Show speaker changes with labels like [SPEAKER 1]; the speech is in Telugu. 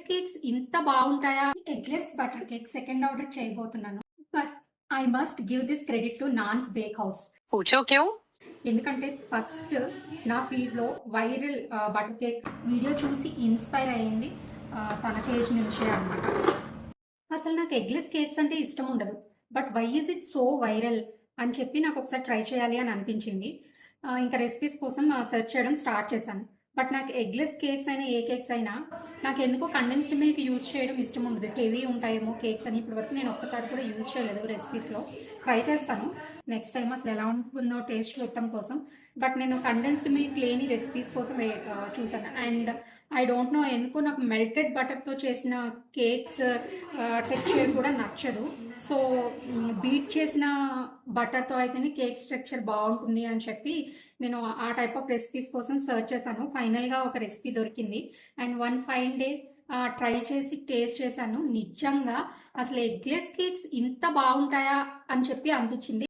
[SPEAKER 1] కేక్స్ ఇంత బాగుంటాయా? Eggless butter cake second order చేయబోతున్నాను. But I must give this credit to Nan's Bake House.
[SPEAKER 2] पूछो क्यों।
[SPEAKER 1] ఎందుకంటే ఫస్ట్ నా ఫీడ్‌లో వైరల్ బటర్ కేక్ వీడియో చూసి ఇన్‌స్పైర్ అయింది తన పేజ్ నుంచే అన్నమాట. అసలు నాకు ఎగ్లెస్ కేక్స్ అంటే ఇష్టం ఉండదు. But why is it so viral అని చెప్పి నాకు ఒకసారి ట్రై చేయాలి అని అనిపించింది. ఇంకా రెసిపీస్ కోసం సెర్చ్ చేయడం స్టార్ట్ చేశాను. బట్ నాకు ఎగ్లెస్ కేక్స్ అయినా, ఏ కేక్స్ అయినా నాకెందుకో కండెన్స్డ్ మిల్క్ యూజ్ చేయడం ఇష్టం ఉండదు. హెవీ ఉంటాయేమో కేక్స్ అని ఇప్పటివరకు నేను ఒక్కసారి కూడా యూజ్ చేయలేదు రెసిపీస్‌లో. ట్రై చేస్తాను నెక్స్ట్ టైమ్ అసలు ఎలా ఉంటుందో టేస్ట్ చూడటం కోసం. బట్ నేను కండెన్స్డ్ మిల్క్ లేని రెసిపీస్ కోసం చూసాను. అండ్ ఐ డోంట్ నో ఎందుకో నాకు మెల్టెడ్ బటర్‌తో చేసిన కేక్స్ టెక్స్చర్ కూడా నచ్చదు. సో బీట్ చేసిన బటర్‌తో అయితేనే కేక్ స్ట్రక్చర్ బాగుంటుంది అని చెప్పి నేను ఆ టైప్ ఆఫ్ రెసిపీస్ కోసం సెర్చ్ చేశాను. ఫైనల్‌గా ఒక రెసిపీ దొరికింది. And one fine day try చేసి టేస్ట్ చేశాను. నిజంగా అసలు ఎగ్లెస్ కేక్స్ ఇంత బాగుంటాయా అని చెప్పి అనిపించింది.